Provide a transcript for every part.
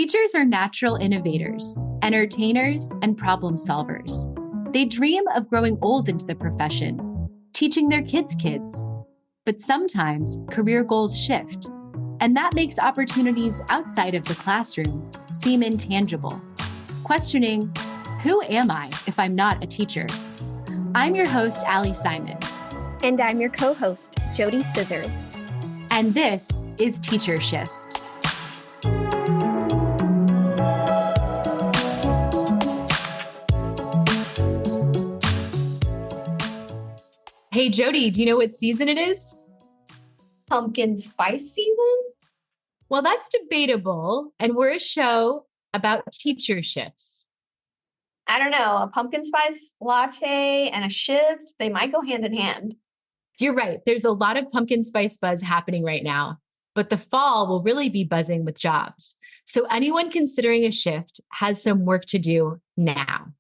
Teachers are natural innovators, entertainers, and problem solvers. They dream of growing old into the profession, teaching their kids. But sometimes career goals shift, and that makes opportunities outside of the classroom seem intangible. Questioning, who am I if I'm not a teacher? I'm your host, Ali Simon. And I'm your co-host, JoDee Scissors. And this is Teacher Shift. Hey, JoDee, do you know what season it is? Pumpkin spice season? Well, that's debatable. And we're a show about teacher shifts. I don't know. A pumpkin spice latte and a shift, they might go hand in hand. You're right. There's a lot of pumpkin spice buzz happening right now, but the fall will really be buzzing with jobs. So anyone considering a shift has some work to do now.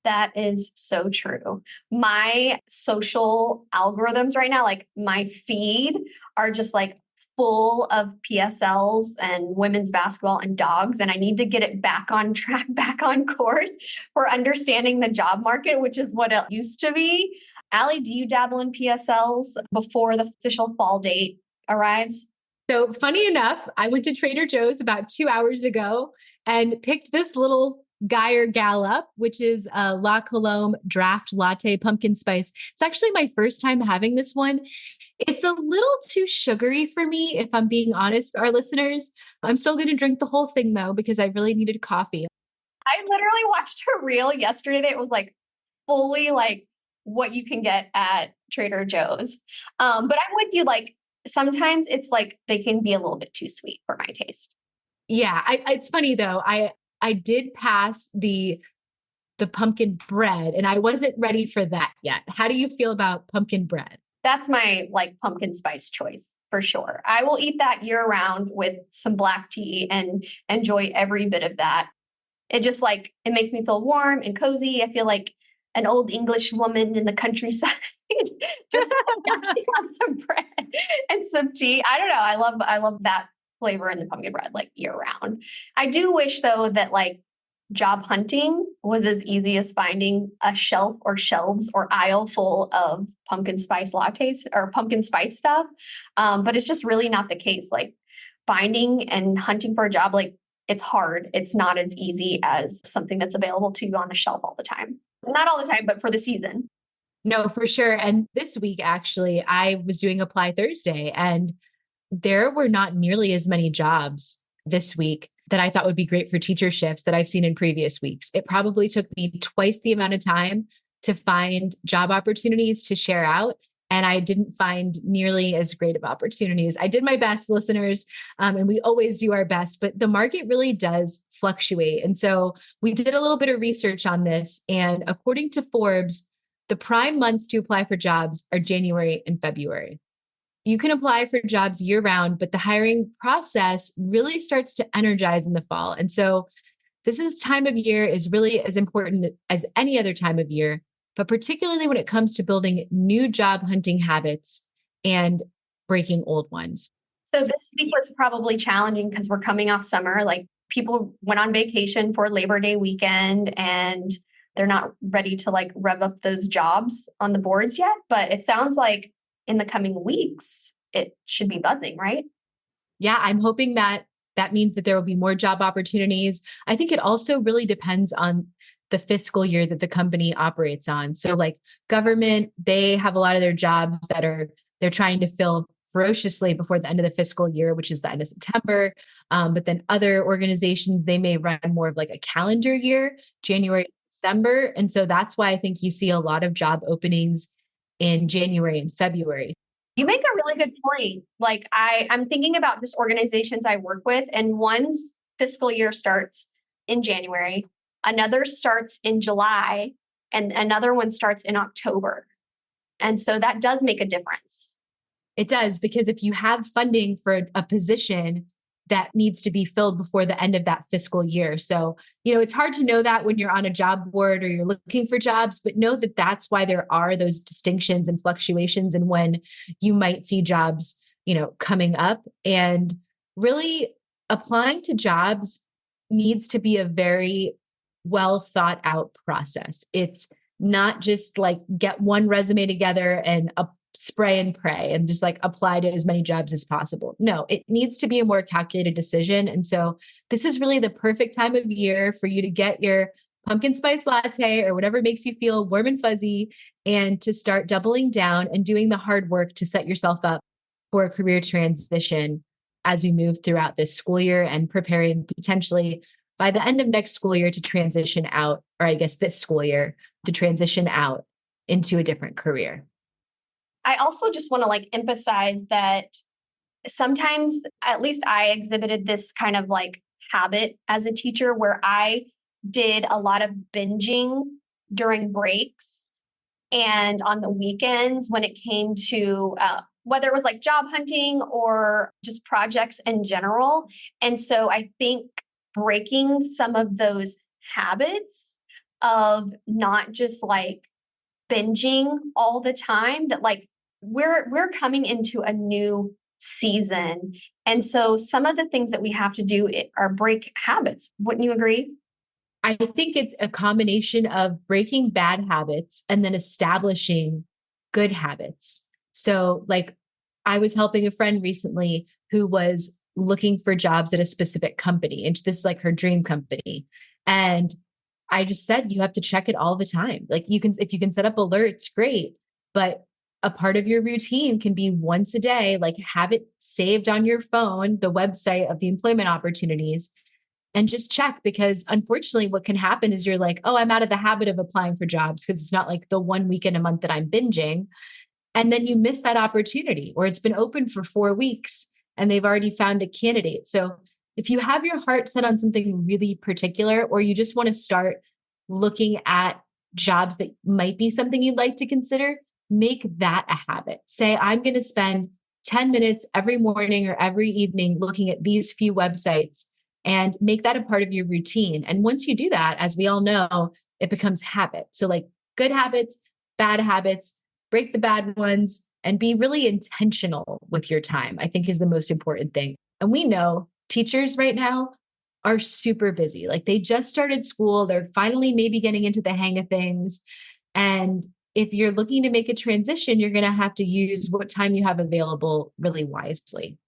That is so true. My social algorithms right now, like my feed, are just like full of PSLs and women's basketball and dogs. And I need to get it back on track, back on course for understanding the job market, which is what it used to be. Ali, do you dabble in PSLs before the official fall date arrives? So funny enough, I went to Trader Joe's about 2 hours ago and picked this little guy or gal up, which is a La Colombe Draft Latte Pumpkin Spice. It's actually my first time having this one. It's a little too sugary for me, if I'm being honest, our listeners. I'm still going to drink the whole thing though, because I really needed coffee. I literally watched a reel yesterday that was like fully like what you can get at Trader Joe's. But I'm with you. Like sometimes it's like they can be a little bit too sweet for my taste. Yeah, it's funny though. I did pass the pumpkin bread and I wasn't ready for that yet. How do you feel about pumpkin bread? That's my like pumpkin spice choice for sure. I will eat that year round with some black tea and enjoy every bit of that. It just like, it makes me feel warm and cozy. I feel like an old English woman in the countryside, just actually on some bread and some tea. I don't know. I love that flavor in the pumpkin bread like year round. I do wish though that like job hunting was as easy as finding a shelf or shelves or aisle full of pumpkin spice lattes or pumpkin spice stuff. But it's just really not the case. Like finding and hunting for a job, like it's hard. It's not as easy as something that's available to you on the shelf all the time. Not all the time, but for the season. No, for sure. And this week, actually, I was doing Apply Thursday and there were not nearly as many jobs this week that I thought would be great for teacher shifts that I've seen in previous weeks. It probably took me twice the amount of time to find job opportunities to share out. And I didn't find nearly as great of opportunities. I did my best, listeners, and we always do our best, but the market really does fluctuate. And so we did a little bit of research on this. And according to Forbes, the prime months to apply for jobs are January and February. You can apply for jobs year round, but the hiring process really starts to energize in the fall. And so this time of year is really as important as any other time of year, but particularly when it comes to building new job hunting habits and breaking old ones. So this week was probably challenging because we're coming off summer. Like people went on vacation for Labor Day weekend and they're not ready to like rev up those jobs on the boards yet. But it sounds like in the coming weeks, it should be buzzing, right? Yeah, I'm hoping that means that there will be more job opportunities. I think it also really depends on the fiscal year that the company operates on. So like government, they have a lot of their jobs that they're trying to fill ferociously before the end of the fiscal year, which is the end of September. But then other organizations, they may run more of like a calendar year, January, December. And so that's why I think you see a lot of job openings in January and February. You make a really good point. Like I'm thinking about just organizations I work with, and one's fiscal year starts in January, another starts in July, and another one starts in October. And so that does make a difference. It does, because if you have funding for a position that needs to be filled before the end of that fiscal year. So, it's hard to know that when you're on a job board or you're looking for jobs, but know that that's why there are those distinctions and fluctuations and when you might see jobs, coming up. And really applying to jobs needs to be a very well thought out process. It's not just like get one resume together and spray and pray and just like apply to as many jobs as possible. No, it needs to be a more calculated decision. And so this is really the perfect time of year for you to get your pumpkin spice latte or whatever makes you feel warm and fuzzy and to start doubling down and doing the hard work to set yourself up for a career transition as we move throughout this school year and preparing potentially by the end of next school year to transition out, or I guess this school year to transition out into a different career. I also just want to like emphasize that sometimes, at least I exhibited this kind of like habit as a teacher where I did a lot of binging during breaks and on the weekends when it came to whether it was like job hunting or just projects in general. And so I think breaking some of those habits of not just like binging all the time, that like we're coming into a new season. And so some of the things that we have to do are break habits. Wouldn't you agree? I think it's a combination of breaking bad habits and then establishing good habits. So, like, I was helping a friend recently who was looking for jobs at a specific company, and this is like her dream company. And I just said, you have to check it all the time. Like, if you can set up alerts, great. But a part of your routine can be once a day, like have it saved on your phone, the website of the employment opportunities, and just check, because unfortunately what can happen is you're like, oh, I'm out of the habit of applying for jobs because it's not like the one weekend a month that I'm binging. And then you miss that opportunity, or it's been open for 4 weeks and they've already found a candidate. So if you have your heart set on something really particular, or you just want to start looking at jobs that might be something you'd like to consider, make that a habit. Say, I'm going to spend 10 minutes every morning or every evening looking at these few websites, and make that a part of your routine. And once you do that, as we all know, it becomes habit. So like good habits, bad habits, break the bad ones, and be really intentional with your time, I think is the most important thing. And we know teachers right now are super busy. Like they just started school. They're finally maybe getting into the hang of things. And if you're looking to make a transition, you're going to have to use what time you have available really wisely.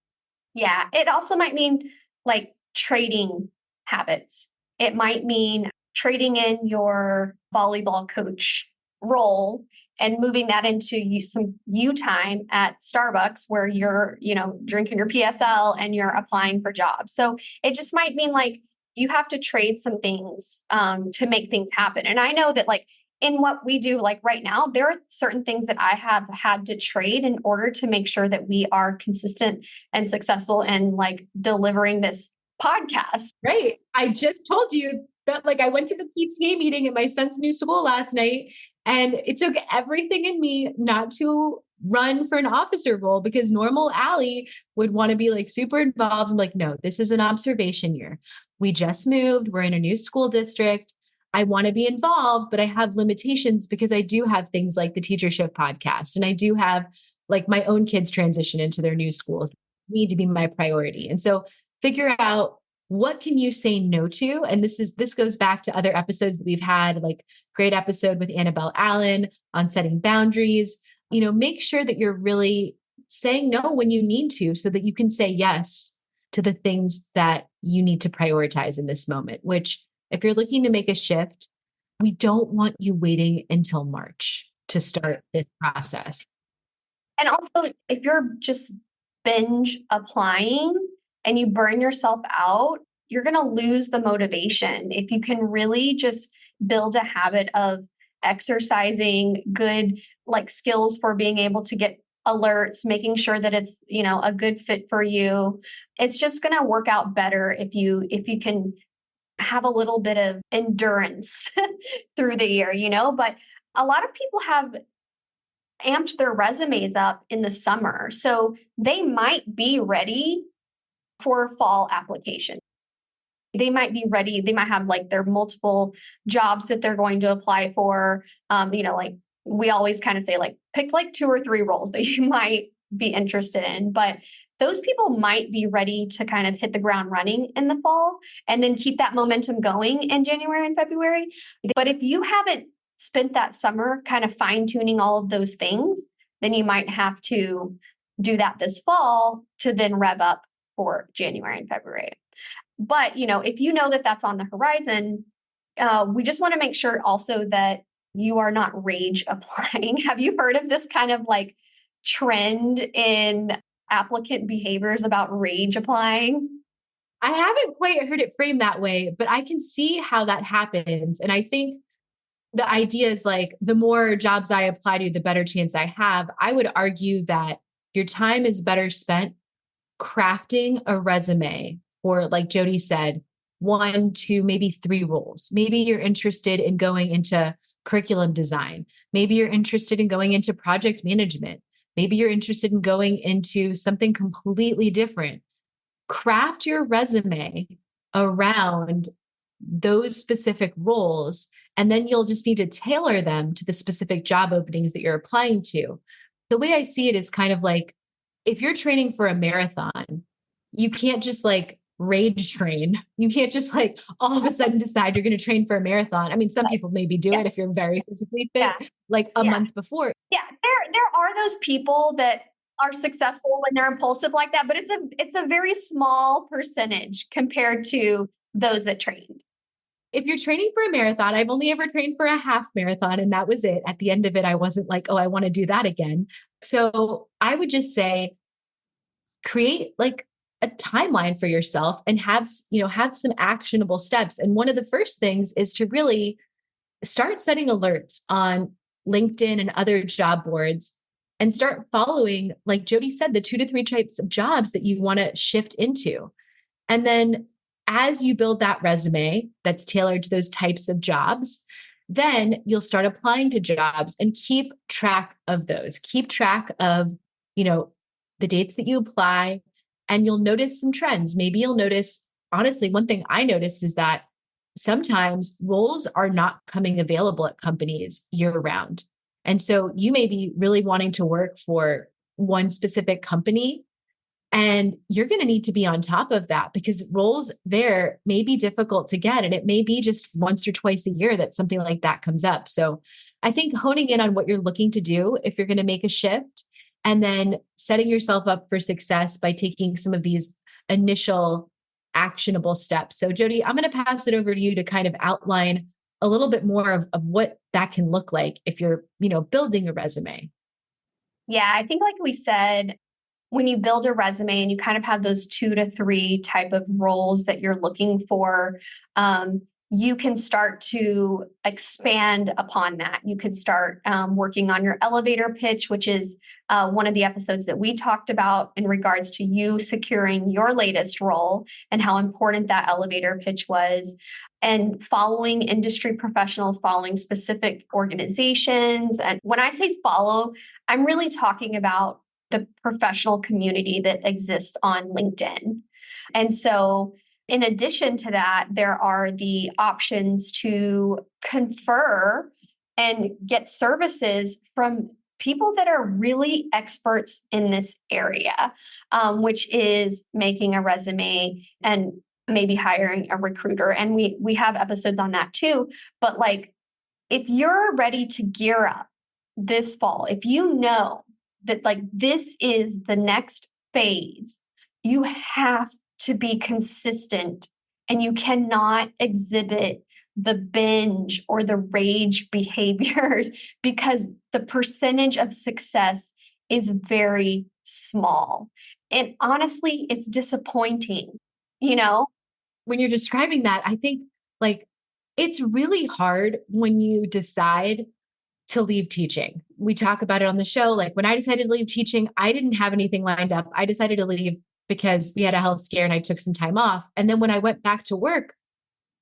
Yeah. It also might mean like trading habits. It might mean trading in your volleyball coach role and moving that into some you time at Starbucks where you're, drinking your PSL and you're applying for jobs. So it just might mean like you have to trade some things to make things happen. And I know that like in what we do, like right now, there are certain things that I have had to trade in order to make sure that we are consistent and successful in like delivering this podcast. Right. I just told you that like I went to the PTA meeting at my son's new school last night, and it took everything in me not to run for an officer role, because normal Ali would want to be like super involved. I'm like, no, this is an observation year. We just moved. We're in a new school district. I want to be involved, but I have limitations because I do have things like the Teachership podcast, and I do have like my own kids transition into their new schools need to be my priority. And so figure out what can you say no to. And this goes back to other episodes that we've had, like great episode with Annabelle Allen on setting boundaries. Make sure that you're really saying no when you need to, so that you can say yes to the things that you need to prioritize in this moment, which if you're looking to make a shift, we don't want you waiting until March to start this process. And also, if you're just binge applying and you burn yourself out, you're going to lose the motivation. If you can really just build a habit of exercising good like skills for being able to get alerts, making sure that it's, a good fit for you, it's just going to work out better if you can have a little bit of endurance through the year, but a lot of people have amped their resumes up in the summer. So they might be ready for fall application. They might be ready. They might have like their multiple jobs that they're going to apply for. Like we always kind of say, like pick like 2 or 3 roles that you might be interested in. But those people might be ready to kind of hit the ground running in the fall and then keep that momentum going in January and February. But if you haven't spent that summer kind of fine tuning all of those things, then you might have to do that this fall to then rev up for January and February. But, if you know that that's on the horizon, we just want to make sure also that you are not rage applying. Have you heard of this kind of like trend in applicant behaviors about rage applying? I haven't quite heard it framed that way, but I can see how that happens. And I think the idea is like the more jobs I apply to, the better chance I have. I would argue that your time is better spent crafting a resume for, like JoDee said, 1, 2, maybe 3 roles. Maybe you're interested in going into curriculum design. Maybe you're interested in going into project management. Maybe you're interested in going into something completely different. Craft your resume around those specific roles, and then you'll just need to tailor them to the specific job openings that you're applying to. The way I see it is kind of like if you're training for a marathon, you can't just like rage train. You can't just like all of a sudden decide you're going to train for a marathon. I mean, some people maybe do it if you're very physically fit, like a month before. Yeah, there are those people that are successful when they're impulsive like that, but it's a very small percentage compared to those that trained. If you're training for a marathon, I've only ever trained for a half marathon, and that was it. At the end of it, I wasn't like, oh, I want to do that again. So I would just say, create like a timeline for yourself and have some actionable steps. And one of the first things is to really start setting alerts on LinkedIn and other job boards and start following, like JoDee said, the 2 to 3 types of jobs that you want to shift into. And then as you build that resume that's tailored to those types of jobs, then you'll start applying to jobs and keep track of those. Keep track of, the dates that you apply, and you'll notice some trends. Maybe you'll notice, honestly, one thing I noticed is that sometimes roles are not coming available at companies year round. And so you may be really wanting to work for one specific company, and you're going to need to be on top of that because roles there may be difficult to get. And it may be just once or twice a year that something like that comes up. So I think honing in on what you're looking to do if you're going to make a shift, and then setting yourself up for success by taking some of these initial actionable steps. So JoDee, I'm going to pass it over to you to kind of outline a little bit more of what that can look like if you're, building a resume. Yeah, I think like we said, when you build a resume and you kind of have those 2 to 3 type of roles that you're looking for, you can start to expand upon that. You could start working on your elevator pitch, which is one of the episodes that we talked about in regards to you securing your latest role and how important that elevator pitch was, and following industry professionals, following specific organizations. And when I say follow, I'm really talking about the professional community that exists on LinkedIn. And so in addition to that, there are the options to confer and get services from people that are really experts in this area, which is making a resume and maybe hiring a recruiter. And we have episodes on that too. But like, if you're ready to gear up this fall, if you know that like this is the next phase, you have to be consistent, and you cannot exhibit the binge or the rage behaviors because the percentage of success is very small. And honestly, it's disappointing, When you're describing that, I think like it's really hard when you decide to leave teaching. We talk about it on the show. Like when I decided to leave teaching, I didn't have anything lined up. I decided to leave because we had a health scare and I took some time off. And then when I went back to work,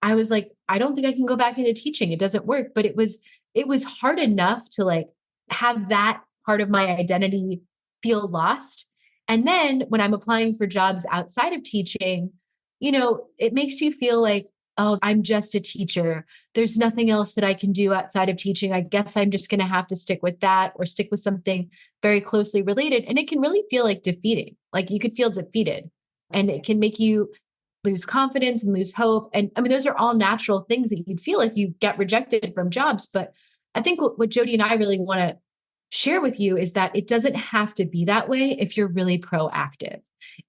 I was like, I don't think I can go back into teaching. It doesn't work. But it was hard enough to like have that part of my identity feel lost. And then when I'm applying for jobs outside of teaching, it makes you feel like, oh, I'm just a teacher. There's nothing else that I can do outside of teaching. I guess I'm just going to have to stick with that or stick with something very closely related. And it can really feel like defeating. Like you could feel defeated and it can make you lose confidence and lose hope. And I mean, those are all natural things that you'd feel if you get rejected from jobs. But I think what JoDee and I really want to share with you is that it doesn't have to be that way if you're really proactive.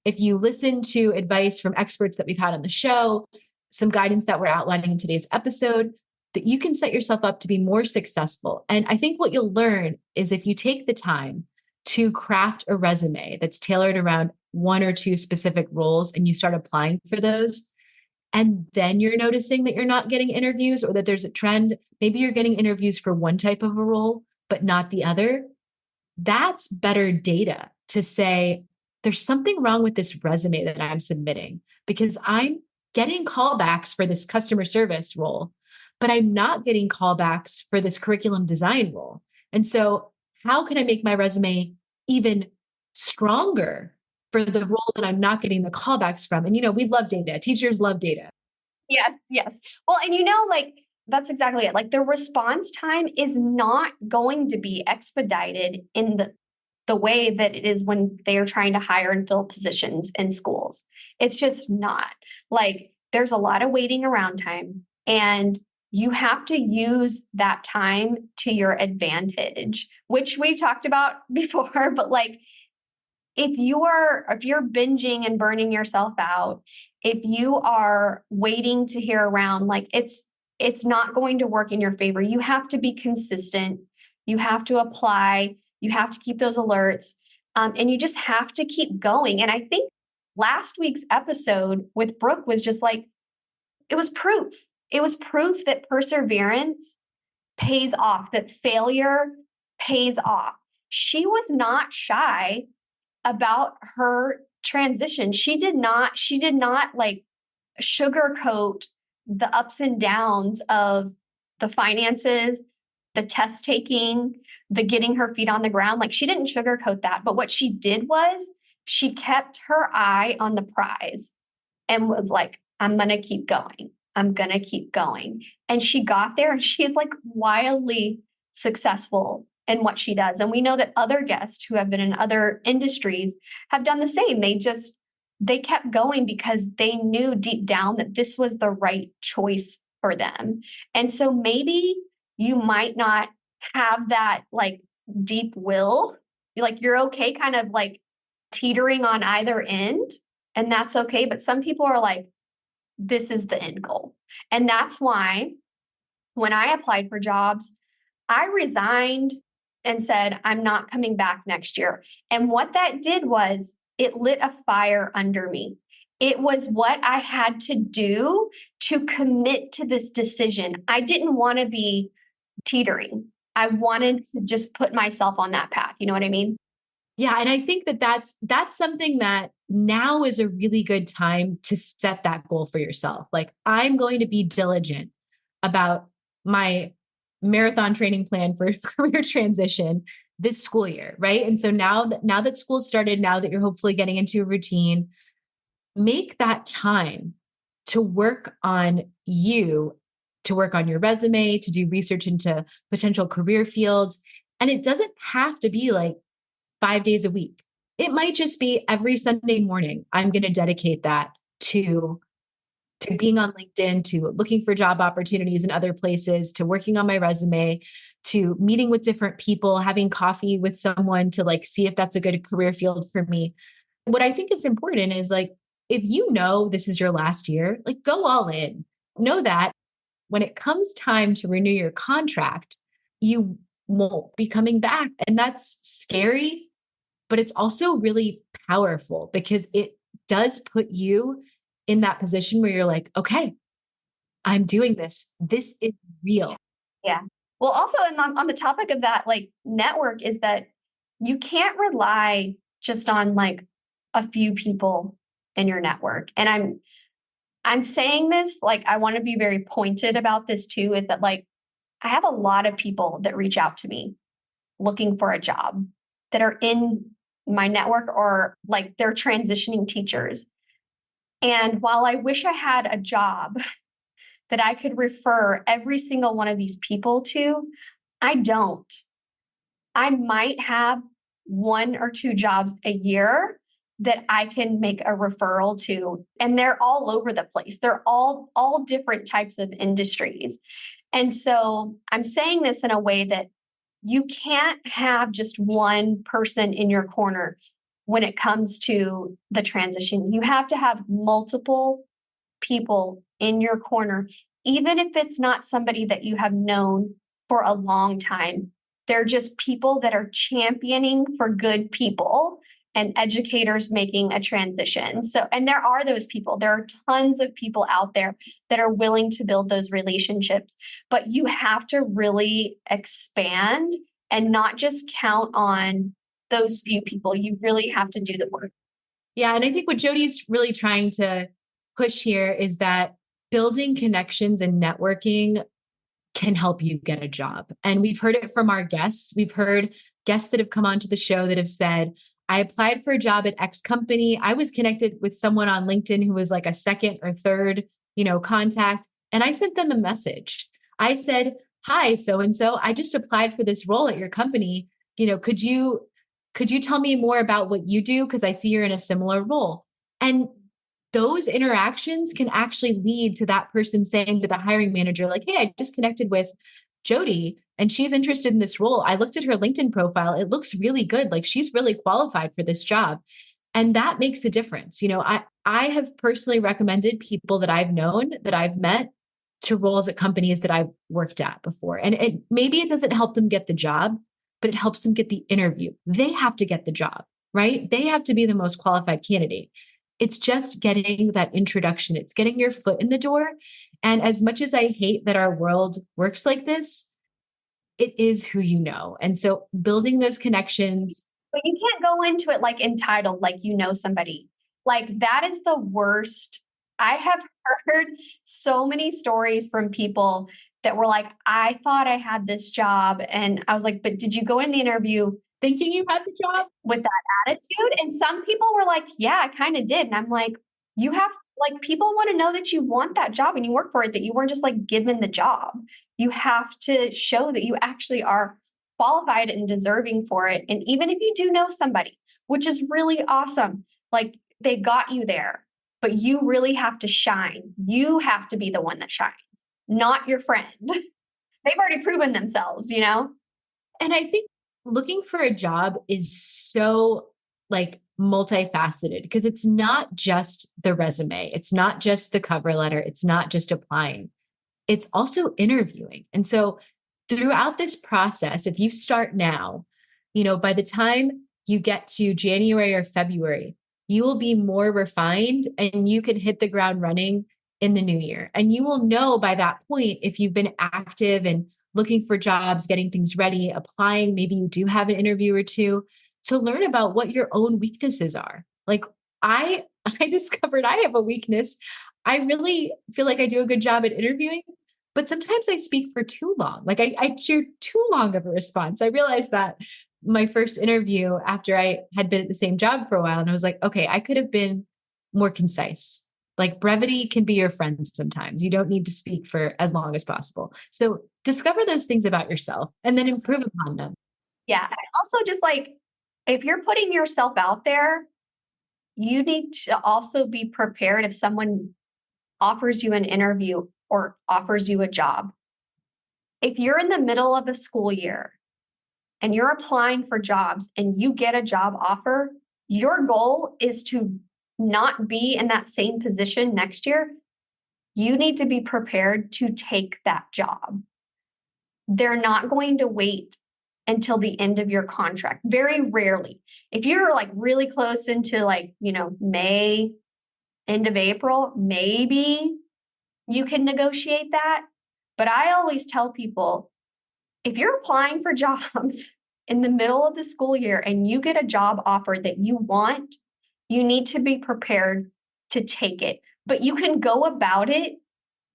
If you listen to advice from experts that we've had on the show, some guidance that we're outlining in today's episode, that you can set yourself up to be more successful. And I think what you'll learn is if you take the time to craft a resume that's tailored around one or two specific roles and you start applying for those, and then you're noticing that you're not getting interviews or that there's a trend, maybe you're getting interviews for one type of a role, but not the other. That's better data to say, there's something wrong with this resume that I'm submitting because I'm getting callbacks for this customer service role, but I'm not getting callbacks for this curriculum design role. And so, how can I make my resume even stronger for the role that I'm not getting the callbacks from? And, we love data. Teachers love data. Yes, yes. Well, and like that's exactly it. Like the response time is not going to be expedited in the way that it is when they are trying to hire and fill positions in schools. It's just not. Like there's a lot of waiting around time and you have to use that time to your advantage, which we've talked about before, but like if you're binging and burning yourself out, if you are waiting to hear around, like it's not going to work in your favor. You have to be consistent. You have to apply. You have to keep those alerts. And you just have to keep going. And I think last week's episode with Brooke was just like, it was proof. It was proof that perseverance pays off, that failure pays off. She was not shy about her transition. She did not like sugarcoat the ups and downs of the finances, the test taking, the getting her feet on the ground. Like she didn't sugarcoat that. But what she did was she kept her eye on the prize and was like, I'm going to keep going. I'm going to keep going. And she got there and she's like wildly successful in what she does. And we know that other guests who have been in other industries have done the same. They kept going because they knew deep down that this was the right choice for them. And so maybe you might not have that like deep will, like you're okay kind of like teetering on either end, and that's okay. But some people are like, this is the end goal. And that's why when I applied for jobs, I resigned and said, I'm not coming back next year. And what that did was it lit a fire under me. It was what I had to do to commit to this decision. I didn't want to be teetering. I wanted to just put myself on that path. You know what I mean? Yeah. And I think that that's something that now is a really good time to set that goal for yourself. Like, I'm going to be diligent about my marathon training plan for career transition this school year, right? And so now that school started, now that you're hopefully getting into a routine, make that time to work on you, to work on your resume, to do research into potential career fields. And it doesn't have to be like 5 days a week. It might just be every Sunday morning, I'm going to dedicate that to being on LinkedIn, to looking for job opportunities in other places, to working on my resume, to meeting with different people, having coffee with someone to like see if that's a good career field for me. What I think is important is like, if you know this is your last year, like go all in. Know that when it comes time to renew your contract, you won't be coming back. And that's scary, but it's also really powerful because it does put you in that position where you're like, okay, I'm doing this. This is real. Yeah. Well, also, and on the topic of that, like network, is that you can't rely just on like a few people in your network. And I'm saying this, like, I want to be very pointed about this too, is that like, I have a lot of people that reach out to me looking for a job that are in my network or like they're transitioning teachers. And while I wish I had a job that I could refer every single one of these people to. I don't. I might have 1 or 2 jobs a year that I can make a referral to, and they're all over the place. They're all different types of industries. And so I'm saying this in a way that you can't have just one person in your corner when it comes to the transition. You have to have multiple people in your corner, even if it's not somebody that you have known for a long time. They're just people that are championing for good people and educators making a transition. So, and there are those people. There are tons of people out there that are willing to build those relationships, but you have to really expand and not just count on those few people. You really have to do the work. Yeah. And I think what JoDee's really trying to push here is that building connections and networking can help you get a job. And we've heard it from our guests. We've heard guests that have come onto the show that have said, I applied for a job at X company. I was connected with someone on LinkedIn who was like a second or third, contact. And I sent them a message. I said, hi, so-and-so, I just applied for this role at your company. Could you tell me more about what you do? Because I see you're in a similar role. And those interactions can actually lead to that person saying to the hiring manager, like, hey, I just connected with JoDee and she's interested in this role. I looked at her LinkedIn profile. It looks really good. Like she's really qualified for this job. And that makes a difference. I have personally recommended people that I've known, that I've met to roles at companies that I've worked at before. And maybe it doesn't help them get the job, but it helps them get the interview. They have to get the job, right? They have to be the most qualified candidate. It's just getting that introduction. It's getting your foot in the door. And as much as I hate that our world works like this, it is who you know. And so building those connections. But you can't go into it like entitled, like you know somebody. Like that is the worst. I have heard so many stories from people that were like, I thought I had this job. And I was like, but did you go in the interview thinking you had the job with that attitude? And some people were like, yeah, I kind of did. And I'm like, you have, like, people want to know that you want that job and you work for it, that you weren't just like given the job. You have to show that you actually are qualified and deserving for it. And even if you do know somebody, which is really awesome, like they got you there, but you really have to shine. You have to be the one that shines, not your friend. They've already proven themselves, And I think looking for a job is so like multifaceted because it's not just the resume. It's not just the cover letter. It's not just applying. It's also interviewing. And so throughout this process, if you start now, by the time you get to January or February, you will be more refined and you can hit the ground running in the new year. And you will know by that point if you've been active and looking for jobs, getting things ready, applying, maybe you do have an interview or two to learn about what your own weaknesses are. Like I discovered I have a weakness. I really feel like I do a good job at interviewing, but sometimes I speak for too long. Like I share too long of a response. I realized that my first interview after I had been at the same job for a while. And I was like, okay, I could have been more concise. Like brevity can be your friend sometimes. You don't need to speak for as long as possible. So discover those things about yourself and then improve upon them. Yeah. And also just like, if you're putting yourself out there, you need to also be prepared if someone offers you an interview or offers you a job. If you're in the middle of a school year and you're applying for jobs and you get a job offer, your goal is to not be in that same position next year. You need to be prepared to take that job. They're not going to wait until the end of your contract. Very rarely. If you're like really close into like, May, end of April, maybe you can negotiate that. But I always tell people, if you're applying for jobs in the middle of the school year and you get a job offer that you want, you need to be prepared to take it. But you can go about it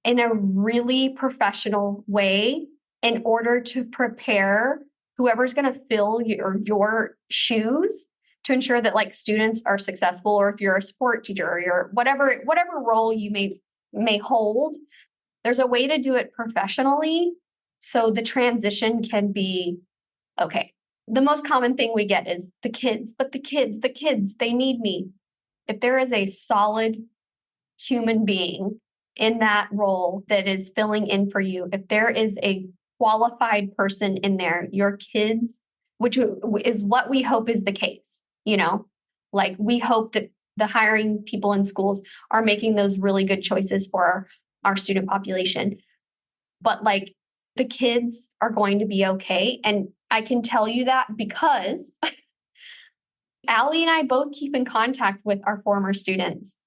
in a really professional way in order to prepare whoever's going to fill your shoes to ensure that like students are successful, or if you're a support teacher or you're whatever role you may hold, there's a way to do it professionally. So the transition can be okay. The most common thing we get is the kids, but the kids, they need me. If there is a solid human being in that role that is filling in for you, if there is a qualified person in there, your kids, which is what we hope is the case, like we hope that the hiring people in schools are making those really good choices for our student population. But like the kids are going to be okay. And I can tell you that because Ali and I both keep in contact with our former students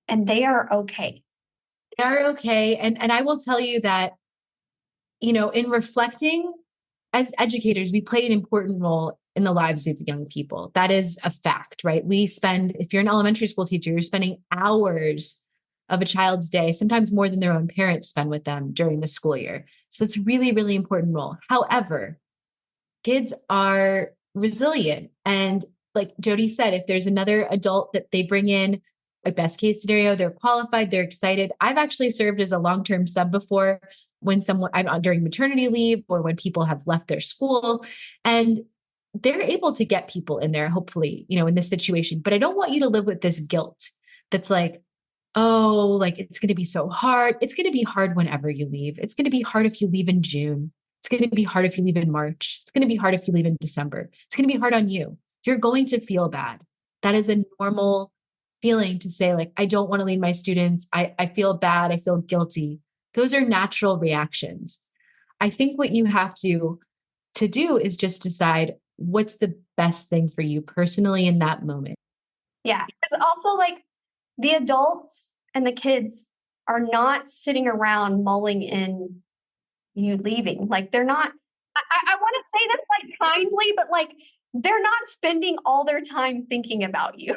and they are okay. They are okay. And I will tell you that, in reflecting as educators, we play an important role in the lives of young people. That is a fact, right? If you're an elementary school teacher, you're spending hours of a child's day, sometimes more than their own parents spend with them during the school year. So it's really, really important role. However, kids are resilient. And like JoDee said, if there's another adult that they bring in, a best case scenario, they're qualified, they're excited. I've actually served as a long-term sub before when I'm during maternity leave or when people have left their school, and they're able to get people in there, hopefully, in this situation. But I don't want you to live with this guilt that's like, oh, like it's going to be so hard. It's going to be hard whenever you leave. It's going to be hard if you leave in June. It's going to be hard if you leave in March. It's going to be hard if you leave in December. It's going to be hard on you. You're going to feel bad. That is a normal feeling to say, like, I don't want to leave my students. I feel bad. I feel guilty. Those are natural reactions. I think what you have to do is just decide what's the best thing for you personally in that moment. Yeah. Because also like the adults and the kids are not sitting around mulling in you leaving. Like they're not, I want to say this like kindly, but like they're not spending all their time thinking about you,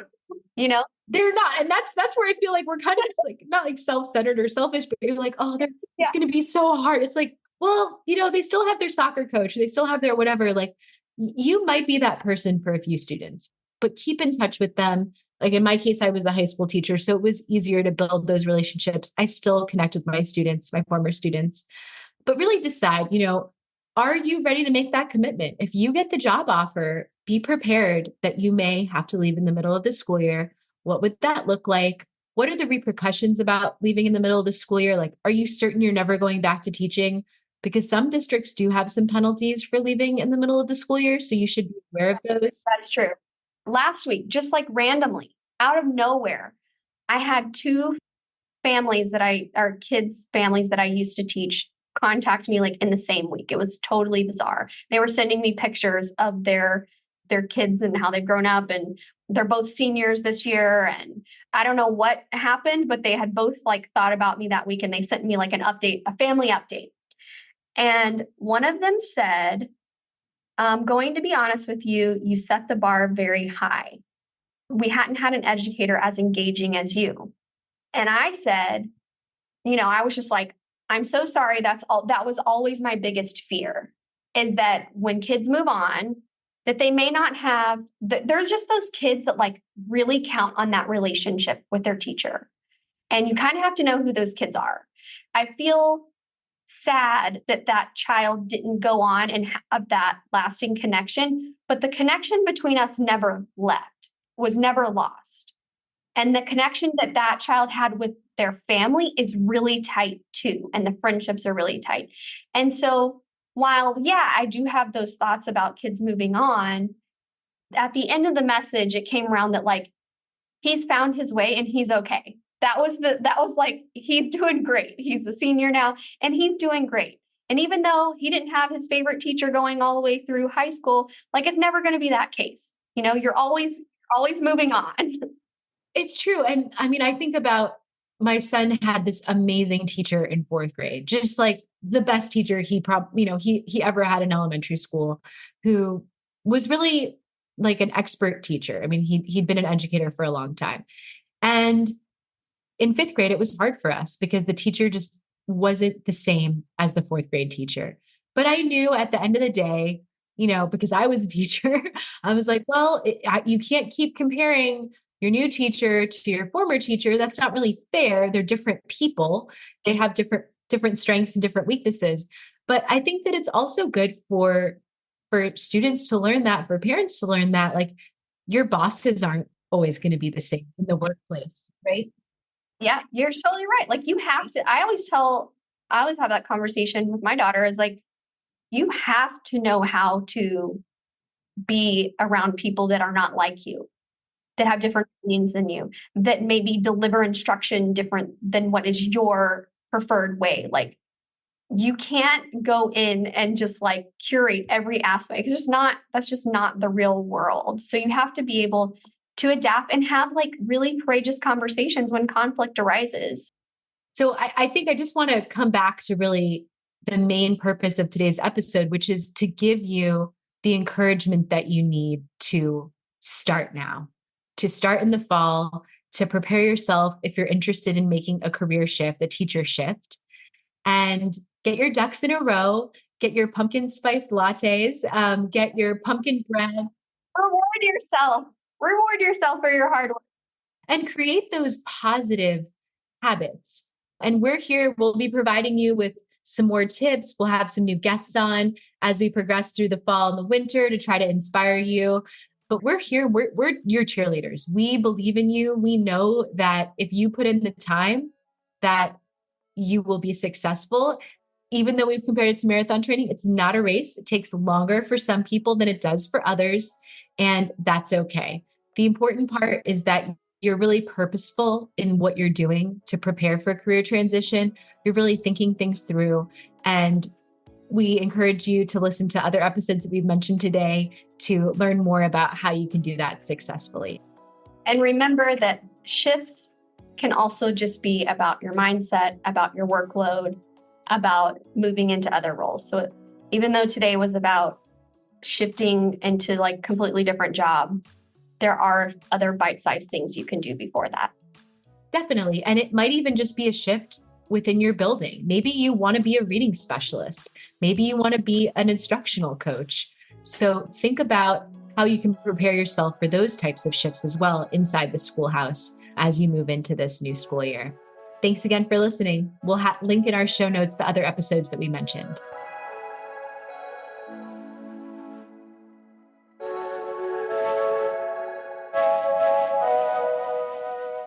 They're not. And that's where I feel like we're kind of like, not like self-centered or selfish, but you're like, oh, it's going to be so hard. It's like, well, they still have their soccer coach. They still have their whatever. Like you might be that person for a few students, but keep in touch with them. Like in my case, I was a high school teacher, so it was easier to build those relationships. I still connect with my students, my former students, but really decide, are you ready to make that commitment? If you get the job offer, be prepared that you may have to leave in the middle of the school year. What would that look like? What are the repercussions about leaving in the middle of the school year? Like, are you certain you're never going back to teaching? Because some districts do have some penalties for leaving in the middle of the school year. So you should be aware of those. That's true. Last week, just like randomly, out of nowhere, I had two kids' families that I used to teach contact me like in the same week. It was totally bizarre. They were sending me pictures of their kids and how they've grown up, and they're both seniors this year. And I don't know what happened, but they had both like thought about me that week, and they sent me like an update, a family update. And one of them said, I'm going to be honest with you, you set the bar very high. We hadn't had an educator as engaging as you. And I said, I was just like, I'm so sorry. That was always my biggest fear, is that when kids move on, that they may not have, there's just those kids that like really count on that relationship with their teacher. And you kind of have to know who those kids are. I feel sad that child didn't go on and have that lasting connection, but the connection between us never left, was never lost. And the connection that child had with their family is really tight too. And the friendships are really tight. And so while, I do have those thoughts about kids moving on, at the end of the message, it came around that like, he's found his way and he's okay. That was like, he's doing great. He's a senior now and he's doing great. And even though he didn't have his favorite teacher going all the way through high school, like it's never going to be that case. You're always moving on. It's true. And I mean, I think about my son had this amazing teacher in fourth grade, just like the best teacher he probably, he ever had in elementary school, who was really like an expert teacher. I mean, he'd been an educator for a long time. And in fifth grade, it was hard for us because the teacher just wasn't the same as the fourth grade teacher. But I knew at the end of the day, because I was a teacher, I was like, well, you can't keep comparing your new teacher to your former teacher, that's not really fair. They're different people. They have different strengths and different weaknesses. But I think that it's also good for students to learn that, for parents to learn that, like, your bosses aren't always going to be the same in the workplace, right? Yeah, you're totally right. Like you have to, I always have that conversation with my daughter is like, you have to know how to be around people that are not like you, that have different opinions than you, that maybe deliver instruction different than what is your preferred way. Like you can't go in and just like curate every aspect. That's just not the real world. So you have to be able to adapt and have like really courageous conversations when conflict arises. So I think I just want to come back to really the main purpose of today's episode, which is to give you the encouragement that you need to start now, to start in the fall, to prepare yourself if you're interested in making a career shift, a teacher shift, and get your ducks in a row, get your pumpkin spice lattes, get your pumpkin bread. Reward yourself for your hard work. And create those positive habits. And we're here, we'll be providing you with some more tips. We'll have some new guests on as we progress through the fall and the winter to try to inspire you. But we're here, we're your cheerleaders. We believe in you. We know that if you put in the time, that you will be successful. Even though we've compared it to marathon training, it's not a race. It takes longer for some people than it does for others. And that's okay. The important part is that you're really purposeful in what you're doing to prepare for a career transition. You're really thinking things through. And we encourage you to listen to other episodes that we've mentioned today to learn more about how you can do that successfully. And remember that shifts can also just be about your mindset, about your workload, about moving into other roles. So even though today was about shifting into like completely different job, there are other bite-sized things you can do before that. Definitely. And it might even just be a shift within your building. Maybe you want to be a reading specialist. Maybe you want to be an instructional coach. So think about how you can prepare yourself for those types of shifts as well inside the schoolhouse as you move into this new school year. Thanks again for listening. We'll link in our show notes the other episodes that we mentioned.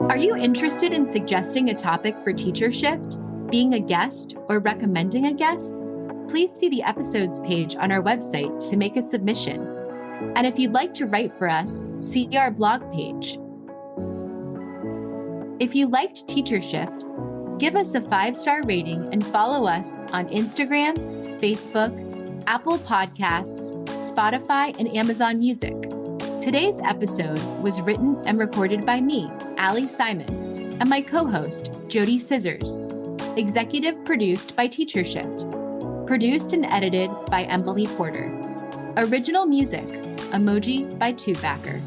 Are you interested in suggesting a topic for Teacher Shift, being a guest, or recommending a guest? Please see the episodes page on our website to make a submission. And if you'd like to write for us, see our blog page. If you liked Teacher Shift, give us a 5-star rating and follow us on Instagram, Facebook, Apple Podcasts, Spotify, and Amazon Music. Today's episode was written and recorded by me, Ali Simon, and my co-host, JoDee Scissors. Executive produced by Teacher Shift. Produced and edited by Emily Porter. Original music, Emoji by Tubebacker.